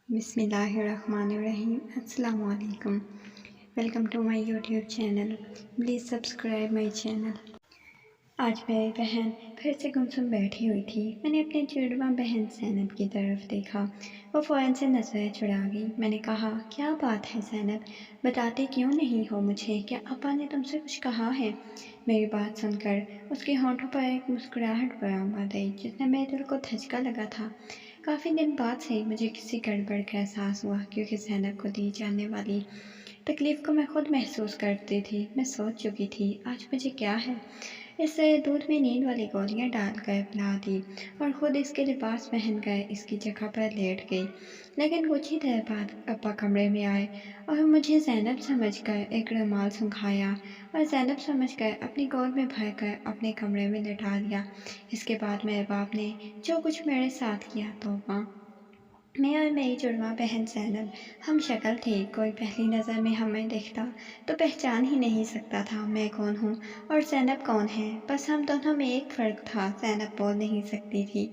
بسم اللہ الرحمن الرحیم۔ السلام علیکم۔ Welcome to my YouTube channel. Please subscribe my channel. آج میری بہن پھر سے گمسم بیٹھی ہوئی تھی۔ میں نے اپنی جڑواں بہن زینب کی طرف دیکھا۔ وہ فوراً سے نظریں چڑھا گئی۔ میں نے کہا، کیا بات ہے زینب؟ بتاتی کیوں نہیں ہو مجھے؟ کیا ابا نے تم سے کچھ کہا ہے؟ میری بات سن کر اس کے ہونٹوں پر ایک مسکراہٹ برآمد آئی جس نے میرے دل کو دھچکا لگا تھا۔ کافی دن بعد سے مجھے کسی گڑبڑ کا احساس ہوا، کیونکہ زینب کو دی جانے والی تکلیف کو میں خود محسوس کرتی تھی۔ میں سوچ چکی تھی، آج مجھے کیا ہے؟ اس سے دودھ میں نیند والی گولیاں ڈال کر پلا دی اور خود اس کے لباس پہن کر اس کی جگہ پر لیٹ گئی۔ لیکن کچھ ہی دیر بعد ابا کمرے میں آئے اور مجھے زینب سمجھ کر ایک رومال سنگھایا اور زینب سمجھ کر اپنی گود میں بھر کر اپنے کمرے میں لٹا دیا۔ اس کے بعد میرے باپ نے جو کچھ میرے ساتھ کیا، توبہ! میں اور میری جڑواں بہن زینب ہم شکل تھی۔ کوئی پہلی نظر میں ہمیں دیکھتا تو پہچان ہی نہیں سکتا تھا میں کون ہوں اور زینب کون ہے۔ بس ہم دونوں میں ایک فرق تھا، زینب بول نہیں سکتی تھی،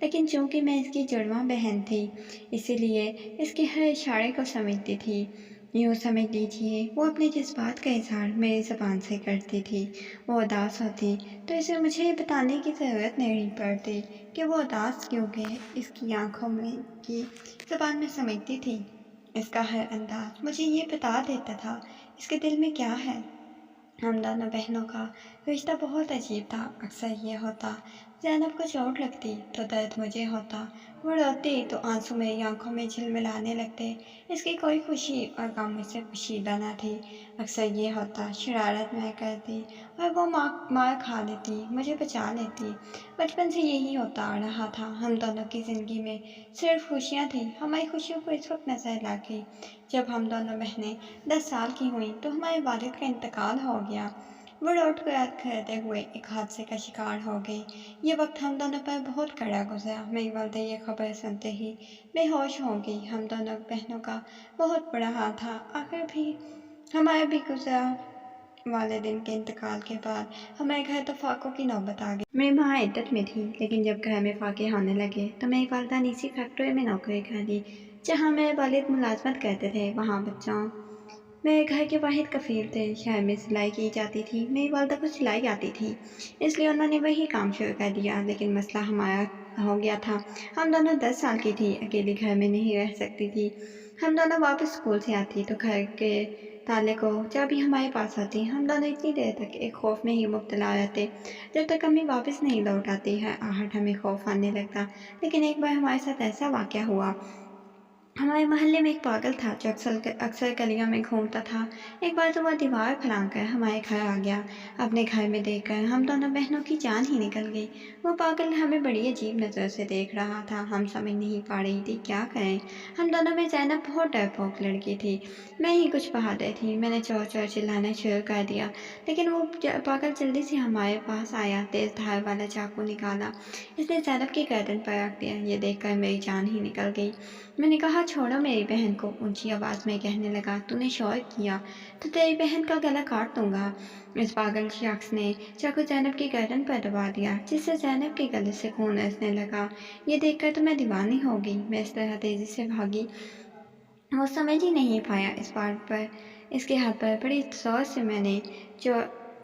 لیکن چونکہ میں اس کی جڑواں بہن تھی اسی لیے اس کے ہر اشارے کو سمجھتی تھی۔ یوں سمجھ لیجیے وہ اپنے جذبات کا اظہار میری زبان سے کرتی تھی۔ وہ اداس ہوتی تو اسے مجھے یہ بتانے کی ضرورت نہیں پڑتی کہ وہ اداس کیوں ہے، اس کی آنکھوں میں کی زبان میں سمجھتی تھی۔ اس کا ہر انداز مجھے یہ بتا دیتا تھا اس کے دل میں کیا ہے۔ ہم دونوں بہنوں کا رشتہ بہت عجیب تھا۔ اکثر یہ ہوتا، زینب کو چوٹ لگتی تو درد مجھے ہوتا، وہ روتی تو آنسو میری آنکھوں میں جھلملانے لگتے۔ اس کی کوئی خوشی اور غم مجھ سے پوشیدہ نہ تھی۔ اکثر یہ ہوتا، شرارت میں کرتی اور وہ مار کھا لیتی، مجھے بچا لیتی۔ بچپن سے یہی ہوتا آ رہا تھا۔ ہم دونوں کی زندگی میں صرف خوشیاں تھیں۔ ہماری خوشیوں کو اس وقت نظر لگ گئی جب ہم دونوں بہنیں 10 سال کی ہوئیں تو ہمارے والد کا انتقال ہو گیا۔ وہ روڈ کراس کرتے ہوئے ایک حادثے کا شکار ہو گئی۔ یہ وقت ہم دونوں پر بہت کڑا گزرا۔ میری والدہ یہ خبر سنتے ہی بے ہوش ہو گئی۔ ہم دونوں بہنوں کا بہت برا حال تھا۔ آخر بھی ہمارا بھی گزرا۔ والدین کے انتقال کے بعد ہمارے گھر تو فاقوں کی نوبت آ گئی۔ میری ماں عدت میں تھی، لیکن جب گھر میں فاقے ہونے لگے تو میری والدہ نے اسی فیکٹری میں نوکری کر لی جہاں میرے والد ملازمت کرتے تھے۔ وہاں بچوں میرے گھر کے واحد کفیل تھے۔ شہر میں سلائی کی جاتی تھی۔ میری والدہ کو سلائی آتی تھی، اس لیے انہوں نے وہی کام شروع کر دیا، لیکن مسئلہ ہمارا ہو گیا تھا۔ ہم دونوں 10 سال کی تھی، اکیلی گھر میں نہیں رہ سکتی تھی۔ ہم دونوں واپس اسکول سے آتی تو گھر کے تالے کو چابی ہمارے پاس ہوتی۔ ہم دونوں اتنی دیر تک ایک خوف میں ہی مبتلا رہتے جب تک امی واپس نہیں لوٹ آتی۔ ہر آہٹ ہمیں خوف آنے لگتا۔ لیکن ایک بار ہمارے ساتھ ایسا واقعہ ہوا۔ ہمارے محلے میں ایک پاگل تھا جو اکثر گلیوں میں گھومتا تھا۔ ایک بار تو وہ دیوار پھلانگ کر ہمارے گھر آ گیا۔ اپنے گھر میں دیکھ کر ہم دونوں بہنوں کی جان ہی نکل گئی۔ وہ پاگل ہمیں بڑی عجیب نظر سے دیکھ رہا تھا۔ ہم سمجھ نہیں پا رہی تھی کیا کریں۔ ہم دونوں میں زینب بہت ڈرپوک لڑکی تھی، میں ہی کچھ بہادر تھی۔ میں نے چور چور چلانا شروع کر دیا، لیکن وہ پاگل جلدی سے ہمارے پاس آیا، تیز دھار والا چاقو نکالا۔ اس نے زینب کی گردن پر رکھ دیا۔ یہ دیکھ کر میری جان ہی نکل گئی۔ میں نے کہا، چھوڑو میری بہن کو۔ اونچی آواز میں کہنے لگا، تو نے شور کیا تو تیری بہن کا گلا کاٹ دوں گا۔ اس پاگل شخص نے چاقو زینب کی گردن پر دبا دیا، جس سے زینب کے گلے سے خون رسنے لگا۔ یہ دیکھ کر تو میں دیوانی ہو گئی۔ میں اس طرح تیزی سے بھاگی، وہ سمجھ ہی نہیں پایا۔ اس بات پر اس کے ہاتھ پر بڑی زور سے میں نے جو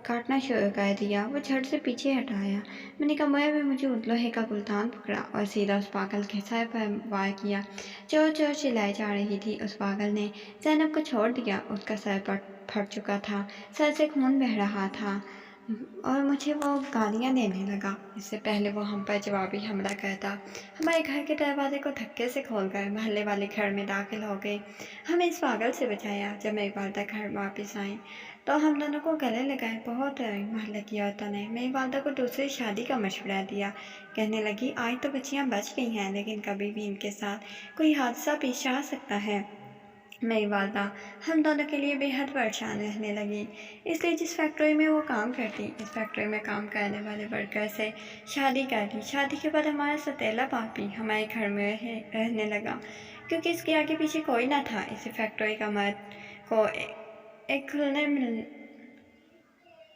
کاٹنا شروع کر دیا۔ وہ جھٹ سے پیچھے ہٹایا۔ میں نے کمرے میں موجود لوہے کا گلدان پکڑا اور سیدھا اس پاگل کے سر پر وار کیا۔ چور چور چلائی جا رہی تھی۔ اس پاگل نے زینب کو چھوڑ دیا۔ اس کا سر پھٹ چکا تھا، سر سے خون بہہ رہا تھا اور مجھے وہ گالیاں دینے لگا۔ اس سے پہلے وہ ہم پر جوابی حملہ کرتا، ہمارے گھر کے دروازے کو دھکے سے کھول کر محلے والے گھر میں داخل ہو گئے۔ ہمیں اس پاگل سے بچایا۔ جب میری والدہ گھر واپس آئیں تو ہم دونوں کو گلے لگائے بہت ڈرے۔ محلے کی عورتوں نے میری والدہ کو دوسری شادی کا مشورہ دیا۔ کہنے لگی، آج تو بچیاں بچ گئی ہیں، لیکن کبھی بھی ان کے ساتھ کوئی حادثہ پیش آ سکتا ہے۔ میری والدہ ہم دونوں کے لیے بے حد پریشان رہنے لگی، اس لیے جس فیکٹری میں وہ کام کرتی، اس فیکٹری میں کام کرنے والے ورکر سے شادی کر لی۔ شادی کے بعد ہمارا سوتیلا باپ بھی ہمارے گھر میں رہنے لگا، کیونکہ اس کے آگے پیچھے کوئی نہ تھا۔ اسی فیکٹری کا مرد کو ایک کھلنے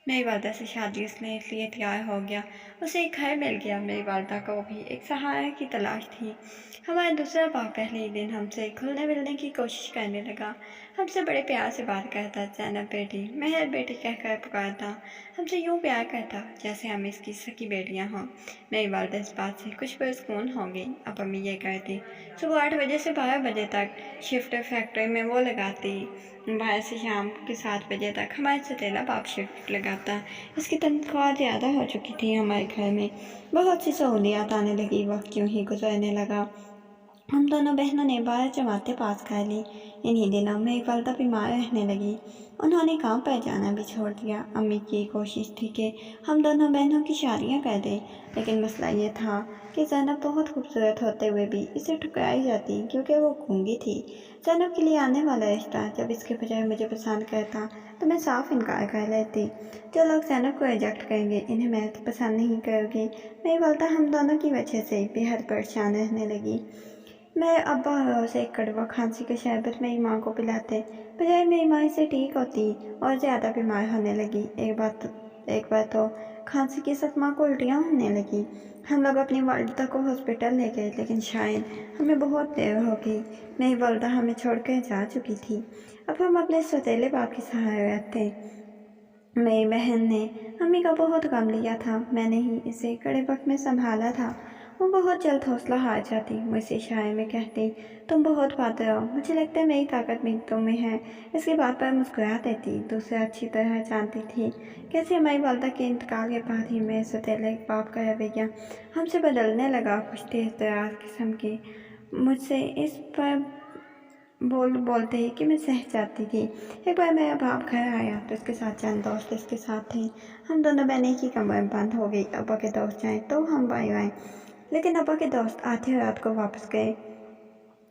میری والدہ سے شادی اس لیے تیار ہو گیا، اسے ایک گھر مل گیا۔ میری والدہ کو بھی ایک سہارا کی تلاش تھی۔ ہمارا دوسرا باپ پہلے ہی دن ہم سے کھلنے ملنے کی کوشش کرنے لگا، ہم سے بڑے پیار سے بات کرتا، زینب بیٹی، مہر بیٹی کہہ کر پکارتا، ہم سے یوں پیار کرتا جیسے ہم اس کی سکی بیٹیاں ہوں۔ میری والدہ اس بات سے کچھ پرسکون ہو گئی۔ اب امی یہ کرتی، صبح 8 بجے سے 12 بجے تک شفٹ فیکٹری میں وہ لگاتی، 12 سے شام کے 7 بجے تک ہمارے ستیلا باپ شفٹ لگاتا۔ اس کی تنخواہ زیادہ ہو چکی تھی، ہمارے گھر میں بہت سی سہولیات آنے لگی، وقت یوں ہی گزرنے لگا۔ ہم دونوں بہنوں نے 12 جماعتیں پاس کر لی۔ انہی دنوں میری والدہ بیمار رہنے لگی، انہوں نے کام پر جانا بھی چھوڑ دیا۔ امی کی کوشش تھی کہ ہم دونوں بہنوں کی شادیاں کر دیں، لیکن مسئلہ یہ تھا کہ زینب بہت خوبصورت ہوتے ہوئے بھی اسے ٹھکرائی جاتی کیونکہ وہ گونگی تھی۔ زینب کے لیے آنے والا رشتہ جب اس کے بجائے مجھے پسند کرتا تو میں صاف انکار کر لیتی۔ جو لوگ زینب کو ریجیکٹ کریں گے انہیں میں پسند نہیں کروں گی۔ میری والدہ ہم دونوں کی وجہ سے بے حد پریشان رہنے لگی۔ میرے ابا روز ایک کڑوا کھانسی کا شربت میری ماں کو پلاتے، بجائے میری ماں اسے ٹھیک ہوتی اور زیادہ بیمار ہونے لگی۔ ایک بار تو کھانسی کے ساتھ ماں کو الٹیاں ہونے لگی۔ ہم لوگ اپنی والدہ کو ہاسپٹل لے گئے، لیکن شاید ہمیں بہت دیر ہو گئی، میری والدہ ہمیں چھوڑ کر جا چکی تھی۔ اب ہم اپنے سوتیلے باپ کے سہارے تھے۔ میری بہن نے امی کا بہت غم لیا تھا، میں نے ہی اسے کڑے وقت میں سنبھالا تھا۔ وہ بہت جلد حوصلہ ہار جاتی، مجھ سے اشارے میں کہتی، تم بہت پاتر ہو، مجھے لگتا ہے میری طاقت بھی تم میں ہے۔ اس کی بات پر مسکرا دیتی۔ دوسرا اچھی طرح جانتی تھی کیسے ہماری والدہ کے انتقال کے بعد ہی میرے سوتیلے باپ کا رویہ ہم سے بدلنے لگا، کچھ تیز تراز قسم کے۔ مجھ سے اس پر بولتے ہی کہ میں سہ جاتی تھی۔ ایک بار میرا باپ گھر آیا تو اس کے ساتھ چند دوست اس کے ساتھ تھے۔ ہم دونوں بہنیں کی کمرے میں بند ہو گئی۔ ابا کے دوست جائیں تو ہم باہر آئیں، لیکن ابا کے دوست آدھی رات کو واپس گئے۔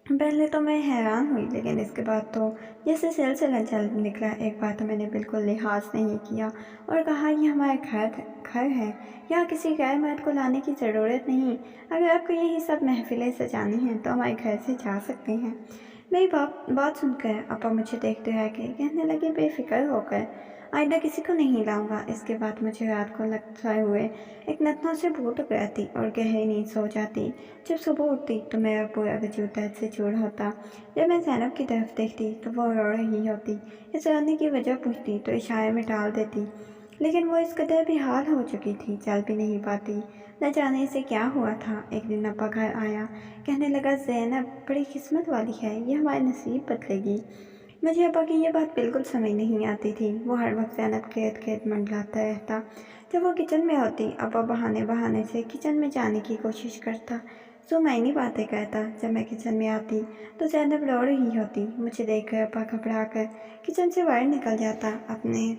پہلے تو میں حیران ہوئی، لیکن اس کے بعد تو جیسے سلسلہ چل نکلا۔ ایک بار تو میں نے بالکل لحاظ نہیں کیا اور کہا یہ ہمارا گھر ہے، یہاں کسی غیر مرد کو لانے کی ضرورت نہیں، اگر آپ کو یہی سب محفلیں سجانی ہیں تو ہمارے گھر سے جا سکتے ہیں۔ میری بات سن کر ابا مجھے دیکھتے رہ گئے، کہنے لگے بے فکر ہو کر آئندہ کسی کو نہیں لاؤں گا۔ اس کے بعد مجھے رات کو لگتے ہوئے ایک نتنوں سے بھوت ٹکراتی اور گہری نیند سو جاتی۔ جب صبح اٹھتی تو میرا پورا وجود درد سے چور ہوتا۔ جب میں زینب کی طرف دیکھتی تو وہ رو رہی ہوتی، اس رونے کی وجہ پوچھتی تو اشارے میں ٹال دیتی، لیکن وہ اس قدر بے حال ہو چکی تھی، چل بھی نہیں پاتی۔ نہ جانے اسے کیا ہوا تھا۔ ایک دن ابا گھر آیا، کہنے لگا زینب بڑی قسمت والی ہے، یہ ہمارے نصیب بدلے گی۔ مجھے ابا کی یہ بات بالکل سمجھ نہیں آتی تھی۔ وہ ہر وقت زینب کے ارد گرد منڈلاتا رہتا۔ جب وہ کچن میں ہوتی ابا بہانے سے کچن میں جانے کی کوشش کرتا، زمینی باتیں کرتا۔ جب میں کچن میں آتی تو زینب رو رہی ہوتی۔ مجھے دیکھ کر ابا گھبرا کر کچن سے باہر نکل جاتا، اپنے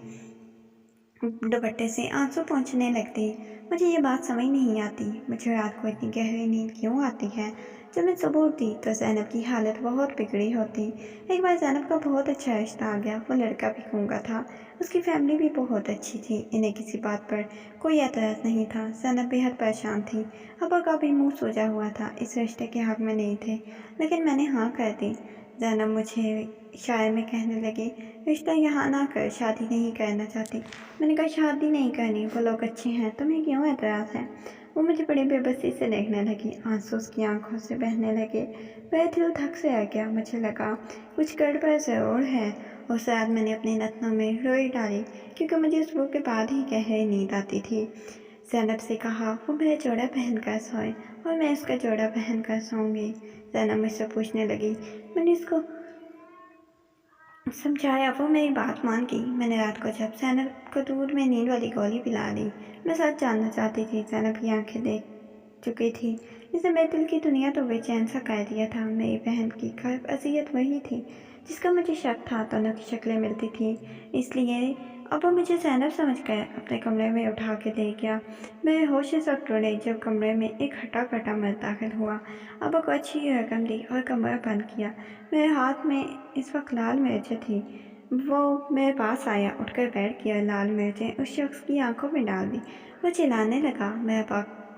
دوپٹے سے آنسو پوچھنے لگتی۔ مجھے یہ بات سمجھ نہیں آتی، مجھے رات کو اتنی گہری نیند کیوں آتی ہے۔ جب میں صبح اٹھتی تو زینب کی حالت بہت بگڑی ہوتی۔ ایک بار زینب کا بہت اچھا رشتہ آ گیا، وہ لڑکا بھی گونگا تھا، اس کی فیملی بھی بہت اچھی تھی، انہیں کسی بات پر کوئی اعتراض نہیں تھا۔ زینب بے حد پریشان تھی، ابا کا بھی منہ سوجا ہوا تھا، اس رشتے کے حق میں نہیں تھے، لیکن میں نے ہاں کر دی۔ زینب مجھے اشارے میں کہنے لگی، رشتہ یہاں نہ کر، شادی نہیں کرنا چاہتی۔ میں نے کہا شادی نہیں کرنی، وہ لوگ اچھے ہیں، تمہیں کیوں اعتراض ہے۔ وہ مجھے بڑی بے بسی سے دیکھنے لگی، آنسو اس کی آنکھوں سے بہنے لگے۔ میرا دل دھک سے آ گیا، مجھے لگا کچھ گڑبڑ ضرور ہے۔ اس رات میں نے اپنے نتنوں میں روئی ڈالی، کیونکہ مجھے صبح کے بعد ہی گہری نیند آتی تھی۔ زینب سے کہا وہ میرا جوڑا پہن کر سوئے اور میں اس کا جوڑا پہن کر سوؤں گی۔ زینب مجھ سے پوچھنے لگی، میں نے اس کو سمجھایا، وہ میری بات مان گئی۔ میں نے رات کو جب زینب کو دودھ میں نیند والی گولی پلا لی، میں سچ جاننا چاہتی تھی۔ زینب کی آنکھیں دیکھ چکی تھی، جس نے میرے دل کی دنیا تو بے چین سا کر دیا تھا۔ میری بہن کی قلب اذیت وہی تھی جس کا مجھے شک تھا، دونوں کی شکلیں ملتی تھیں، اس لیے ابا مجھے زینب سمجھ کر اپنے کمرے میں اٹھا کے لے گیا۔ میرے ہوش اس وقت اڑے جب کمرے میں ایک ہٹا کٹا مرد داخل ہوا، ابا کو اچھی رقم دی اور کمرہ بند کیا۔ میرے ہاتھ میں اس وقت لال مرچیں تھی۔ وہ میرے پاس آیا، اٹھ کر بیٹھ گیا، لال مرچیں اس شخص کی آنکھوں میں ڈال دی۔ وہ چلانے لگا، میرا باپ